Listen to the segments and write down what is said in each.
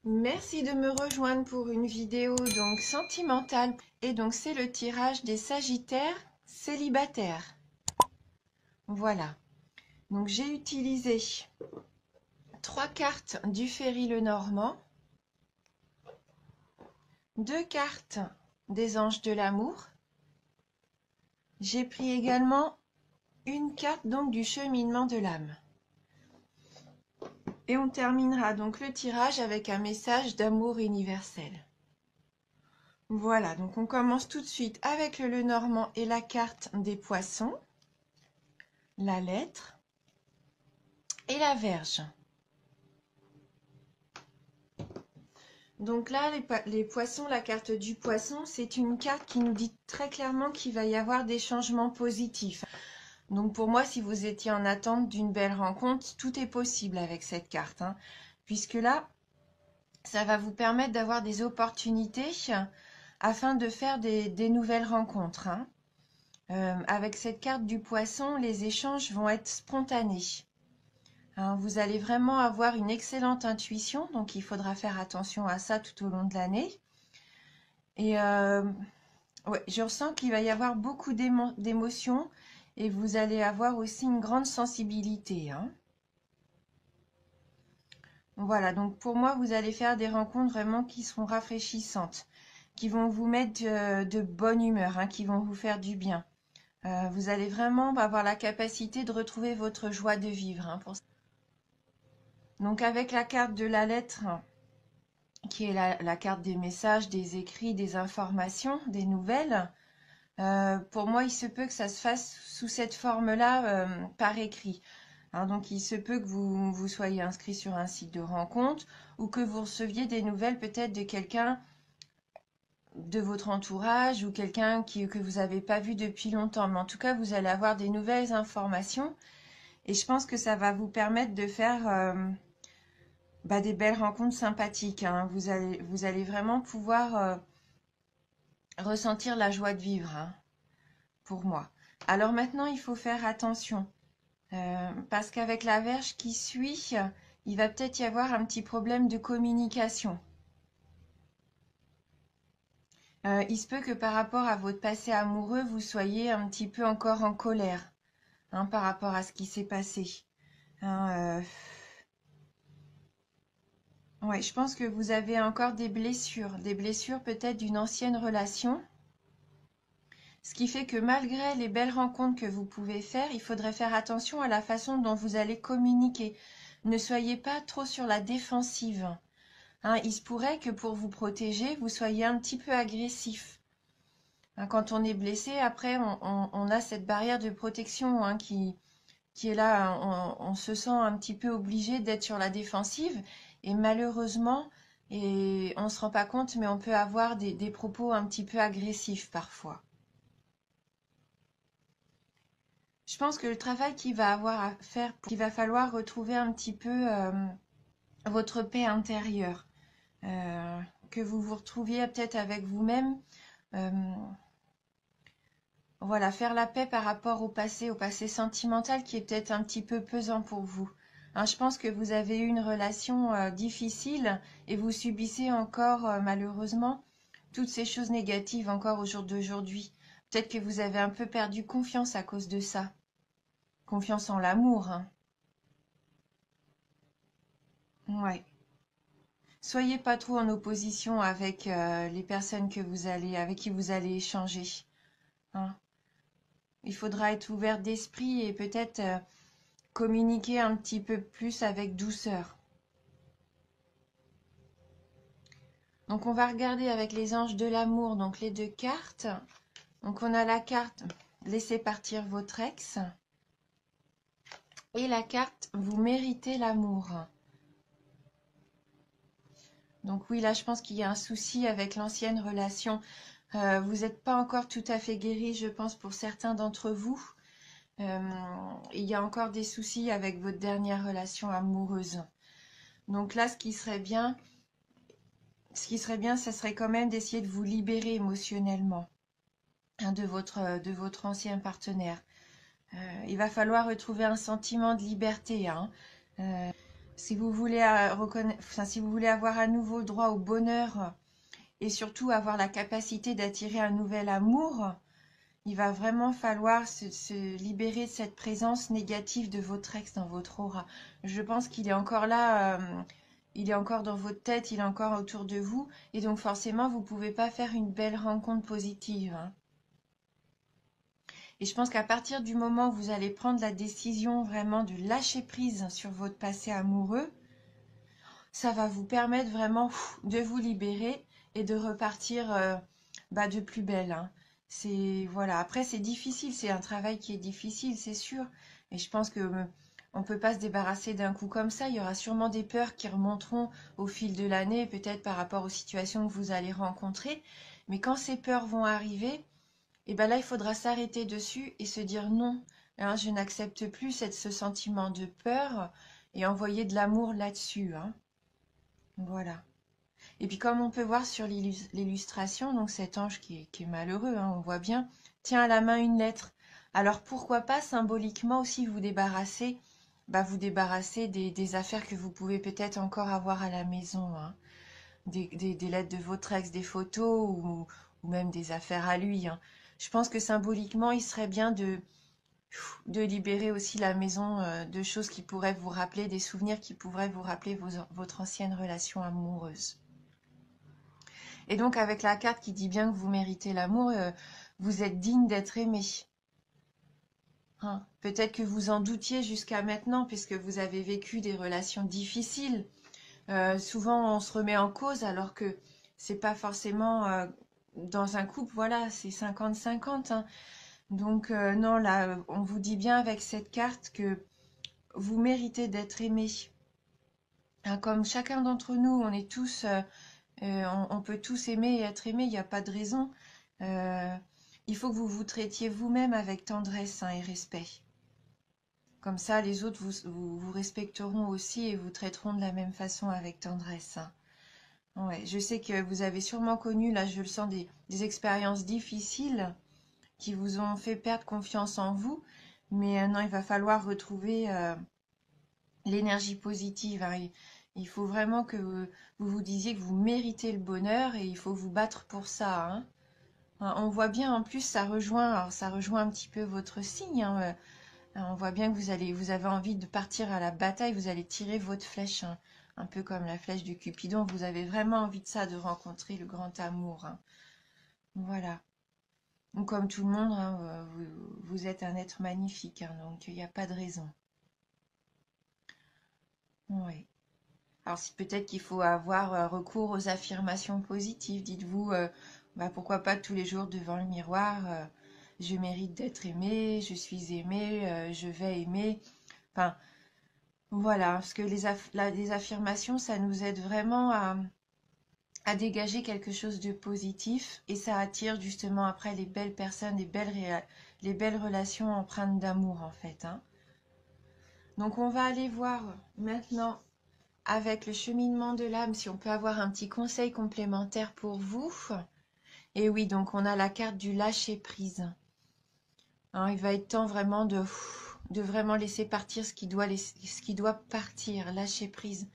Merci de me rejoindre pour une vidéo donc sentimentale. Et donc c'est le tirage des Sagittaires célibataires. Voilà. Donc j'ai utilisé 3 cartes du Ferry Lenormand, 2 cartes des Anges de l'amour. J'ai pris également une carte donc du cheminement de l'âme. Et on terminera donc le tirage avec un message d'amour universel. Voilà, donc on commence tout de suite avec le Lenormand et la carte des poissons, la lettre et la Vierge. Donc là, les poissons, la carte du poisson, c'est une carte qui nous dit très clairement qu'il va y avoir des changements positifs. Donc pour moi, si vous étiez en attente d'une belle rencontre, tout est possible avec cette carte, hein, puisque là, ça va vous permettre d'avoir des opportunités afin de faire des nouvelles rencontres, hein. Avec cette carte du poisson, les échanges vont être spontanés. Hein, vous allez vraiment avoir une excellente intuition, donc il faudra faire attention à ça tout au long de l'année. Et ouais, je ressens qu'il va y avoir beaucoup d'émotions et vous allez avoir aussi une grande sensibilité, hein. Voilà, donc pour moi, vous allez faire des rencontres vraiment qui seront rafraîchissantes, qui vont vous mettre de bonne humeur, hein, qui vont vous faire du bien. Vous allez vraiment avoir la capacité de retrouver votre joie de vivre, hein, pour ça. Donc avec la carte de la lettre, qui est la carte des messages, des écrits, des informations, des nouvelles, pour moi, il se peut que ça se fasse sous cette forme-là, par écrit. Hein, donc il se peut que vous soyez inscrit sur un site de rencontre ou que vous receviez des nouvelles peut-être de quelqu'un de votre entourage ou quelqu'un que vous n'avez pas vu depuis longtemps. Mais en tout cas, vous allez avoir des nouvelles informations et je pense que ça va vous permettre de faire des belles rencontres sympathiques, hein. Vous allez vraiment pouvoir ressentir la joie de vivre, hein, pour moi. Alors maintenant, il faut faire attention. Parce qu'avec la Vierge qui suit, il va peut-être y avoir un petit problème de communication. Il se peut que par rapport à votre passé amoureux, vous soyez un petit peu encore en colère, hein, par rapport à ce qui s'est passé. Hein, ouais, je pense que vous avez encore des blessures peut-être d'une ancienne relation. Ce qui fait que malgré les belles rencontres que vous pouvez faire, il faudrait faire attention à la façon dont vous allez communiquer. Ne soyez pas trop sur la défensive. Hein, il se pourrait que pour vous protéger, vous soyez un petit peu agressif. Hein, quand on est blessé, après, on a cette barrière de protection, hein, qui est là. On se sent un petit peu obligé d'être sur la défensive. Et malheureusement, et on ne se rend pas compte, mais on peut avoir des propos un petit peu agressifs parfois. Je pense que le travail qu'il va avoir à faire, qu'il va falloir retrouver un petit peu votre paix intérieure. Que vous vous retrouviez peut-être avec vous-même. Euh, voilà, faire la paix par rapport au passé sentimental qui est peut-être un petit peu pesant pour vous. Hein, je pense que vous avez eu une relation difficile et vous subissez encore malheureusement toutes ces choses négatives encore au jour d'aujourd'hui. Peut-être que vous avez un peu perdu confiance à cause de ça. Confiance en l'amour, hein. Ouais. Soyez pas trop en opposition avec les personnes avec qui vous allez échanger, hein. Il faudra être ouvert d'esprit et peut-être communiquer un petit peu plus avec douceur. Donc on va regarder avec les anges de l'amour, donc les 2 cartes. Donc on a la carte Laissez partir votre ex et la carte Vous méritez l'amour. Donc oui, là je pense qu'il y a un souci avec l'ancienne relation. Vous n'êtes pas encore tout à fait guéri, je pense, pour certains d'entre vous. Il y a encore des soucis avec votre dernière relation amoureuse. Donc là, ce qui serait bien, ça serait quand même d'essayer de vous libérer émotionnellement, hein, de votre ancien partenaire. Il va falloir retrouver un sentiment de liberté, hein. Si vous voulez enfin, si vous voulez avoir à nouveau droit au bonheur et surtout avoir la capacité d'attirer un nouvel amour, il va vraiment falloir se libérer de cette présence négative de votre ex dans votre aura. Je pense qu'il est encore là, il est encore dans votre tête, il est encore autour de vous, et donc forcément, vous ne pouvez pas faire une belle rencontre positive, hein. Et je pense qu'à partir du moment où vous allez prendre la décision vraiment de lâcher prise sur votre passé amoureux, ça va vous permettre vraiment de vous libérer et de repartir de plus belle, hein. C'est voilà. Après, c'est difficile, c'est un travail qui est difficile, c'est sûr. Et je pense que on peut pas se débarrasser d'un coup comme ça. Il y aura sûrement des peurs qui remonteront au fil de l'année, peut-être par rapport aux situations que vous allez rencontrer. Mais quand ces peurs vont arriver, et ben là, il faudra s'arrêter dessus et se dire non, hein, je n'accepte plus ce sentiment de peur et envoyer de l'amour là-dessus, hein. Voilà. Et puis comme on peut voir sur l'illustration, donc cet ange qui est malheureux, hein, on voit bien, tient à la main une lettre. Alors pourquoi pas symboliquement aussi vous débarrasser des affaires que vous pouvez peut-être encore avoir à la maison, hein. Des lettres de votre ex, des photos ou même des affaires à lui, hein. Je pense que symboliquement, il serait bien de libérer aussi la maison de choses qui pourraient vous rappeler, des souvenirs qui pourraient vous rappeler votre ancienne relation amoureuse. Et donc avec la carte qui dit bien que vous méritez l'amour, vous êtes digne d'être aimé, hein. Peut-être que vous en doutiez jusqu'à maintenant puisque vous avez vécu des relations difficiles. Souvent on se remet en cause alors que c'est pas forcément dans un couple, voilà, c'est 50-50, hein. Donc non, là, on vous dit bien avec cette carte que vous méritez d'être aimé, hein. Comme chacun d'entre nous, on est tous on peut tous aimer et être aimé, il n'y a pas de raison. Euh, il faut que vous vous traitiez vous-même avec tendresse, hein, et respect. Comme ça, les autres vous respecteront aussi et vous traiteront de la même façon avec tendresse, hein. Ouais, je sais que vous avez sûrement connu, là je le sens, des expériences difficiles qui vous ont fait perdre confiance en vous. Mais non, il va falloir retrouver l'énergie positive, hein. Il faut vraiment que vous disiez que vous méritez le bonheur et il faut vous battre pour ça, hein. Hein, on voit bien en plus, alors ça rejoint un petit peu votre signe, hein. On voit bien que vous avez envie de partir à la bataille, vous allez tirer votre flèche, hein, un peu comme la flèche de Cupidon. Vous avez vraiment envie de ça, de rencontrer le grand amour, hein. Voilà. Donc, comme tout le monde, hein, vous êtes un être magnifique, hein, donc il n'y a pas de raison. Oui. Alors, peut-être qu'il faut avoir recours aux affirmations positives. Dites-vous, pourquoi pas tous les jours devant le miroir, je mérite d'être aimé, je suis aimé, je vais aimer. Enfin, voilà, parce que les affirmations, ça nous aide vraiment à dégager quelque chose de positif et ça attire justement après les belles personnes, les belles relations empreintes d'amour en fait, hein. Donc on va aller voir maintenant avec le cheminement de l'âme si on peut avoir un petit conseil complémentaire pour vous. Et oui, donc on a la carte du lâcher prise, hein. Il va être temps vraiment de vraiment laisser partir ce qui doit partir, lâcher prise.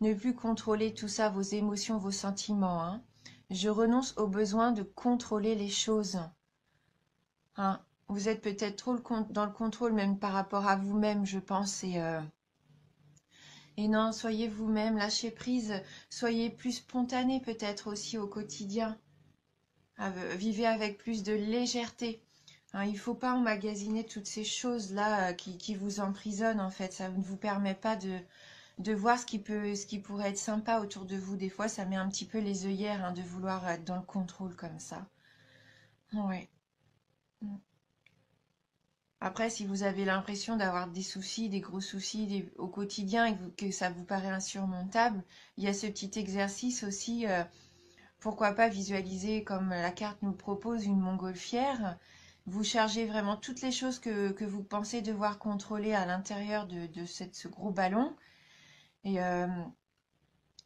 Ne plus contrôler tout ça, vos émotions, vos sentiments, hein. Je renonce au besoin de contrôler les choses, hein. Vous êtes peut-être trop dans le contrôle, même par rapport à vous-même, je pense. Et non, soyez vous-même, lâchez prise. Soyez plus spontané peut-être aussi au quotidien. Vivez avec plus de légèreté, hein. Il ne faut pas emmagasiner toutes ces choses-là qui vous emprisonnent en fait. Ça ne vous permet pas de voir ce qui pourrait être sympa autour de vous. Des fois, ça met un petit peu les œillères, hein, de vouloir être dans le contrôle comme ça. Ouais. Après, si vous avez l'impression d'avoir des soucis, des gros soucis au quotidien et que ça vous paraît insurmontable, il y a ce petit exercice aussi. Pourquoi pas visualiser, comme la carte nous le propose, une montgolfière. Vous chargez vraiment toutes les choses que vous pensez devoir contrôler à l'intérieur de ce gros ballon. Et, euh,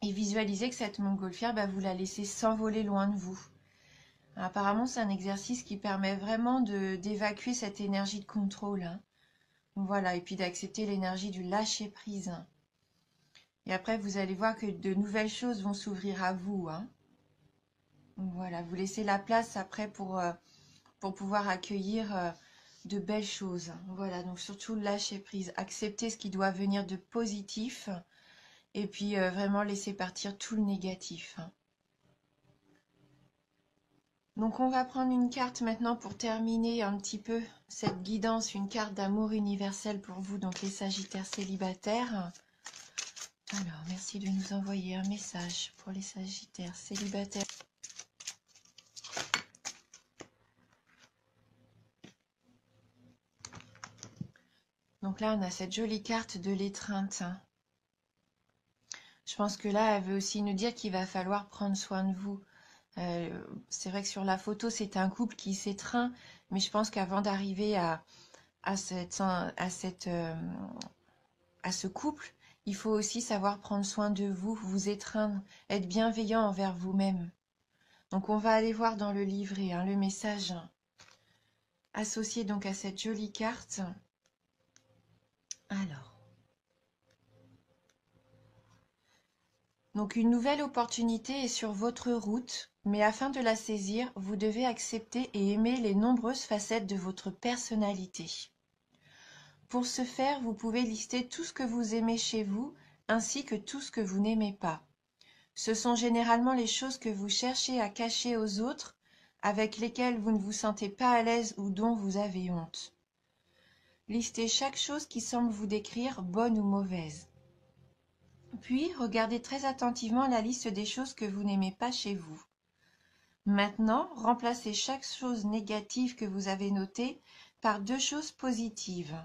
et visualisez que cette montgolfière, vous la laissez s'envoler loin de vous. Apparemment, c'est un exercice qui permet vraiment d'évacuer cette énergie de contrôle, hein. Voilà, et puis d'accepter l'énergie du lâcher prise. Et après, vous allez voir que de nouvelles choses vont s'ouvrir à vous, hein. Donc voilà, vous laissez la place après pour pouvoir accueillir de belles choses. Voilà, donc surtout lâcher prise, accepter ce qui doit venir de positif et puis vraiment laisser partir tout le négatif, hein. Donc on va prendre une carte maintenant pour terminer un petit peu cette guidance, une carte d'amour universel pour vous, donc les Sagittaires célibataires. Alors, merci de nous envoyer un message pour les Sagittaires célibataires. Donc là, on a cette jolie carte de l'étreinte. Je pense que là, elle veut aussi nous dire qu'il va falloir prendre soin de vous. C'est vrai que sur la photo, c'est un couple qui s'étreint, mais je pense qu'avant d'arriver à ce couple, il faut aussi savoir prendre soin de vous, vous étreindre, être bienveillant envers vous-même. Donc on va aller voir dans le livret, hein, le message associé donc à cette jolie carte. Alors, donc une nouvelle opportunité est sur votre route, mais afin de la saisir, vous devez accepter et aimer les nombreuses facettes de votre personnalité. Pour ce faire, vous pouvez lister tout ce que vous aimez chez vous, ainsi que tout ce que vous n'aimez pas. Ce sont généralement les choses que vous cherchez à cacher aux autres, avec lesquelles vous ne vous sentez pas à l'aise ou dont vous avez honte. Listez chaque chose qui semble vous décrire, bonne ou mauvaise. Puis, regardez très attentivement la liste des choses que vous n'aimez pas chez vous. Maintenant, remplacez chaque chose négative que vous avez notée par 2 choses positives.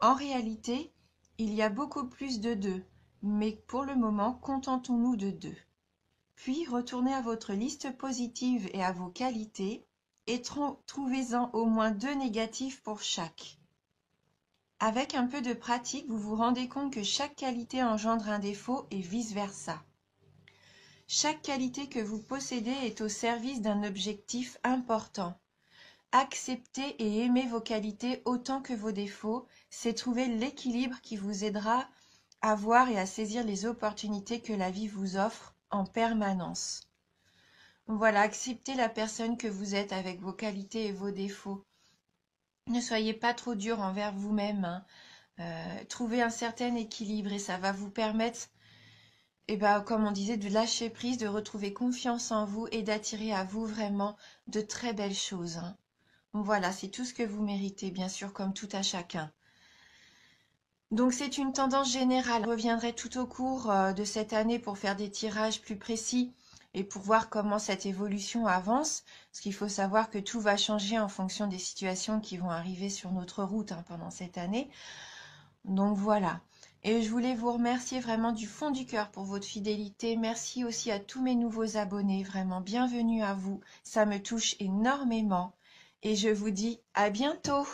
En réalité, il y a beaucoup plus de 2, mais pour le moment, contentons-nous de 2. Puis, retournez à votre liste positive et à vos qualités et trouvez-en au moins 2 négatifs pour chaque. Avec un peu de pratique, vous vous rendez compte que chaque qualité engendre un défaut et vice-versa. Chaque qualité que vous possédez est au service d'un objectif important. Accepter et aimer vos qualités autant que vos défauts, c'est trouver l'équilibre qui vous aidera à voir et à saisir les opportunités que la vie vous offre en permanence. Voilà, acceptez la personne que vous êtes avec vos qualités et vos défauts. Ne soyez pas trop dur envers vous-même, hein. Trouvez un certain équilibre et ça va vous permettre, comme on disait, de lâcher prise, de retrouver confiance en vous et d'attirer à vous vraiment de très belles choses, hein. Voilà, c'est tout ce que vous méritez, bien sûr, comme tout à chacun. Donc c'est une tendance générale. Je reviendrai tout au cours de cette année pour faire des tirages plus précis et pour voir comment cette évolution avance. Parce qu'il faut savoir que tout va changer en fonction des situations qui vont arriver sur notre route, hein, pendant cette année. Donc voilà. Et je voulais vous remercier vraiment du fond du cœur pour votre fidélité. Merci aussi à tous mes nouveaux abonnés. Vraiment, bienvenue à vous. Ça me touche énormément. Et je vous dis à bientôt.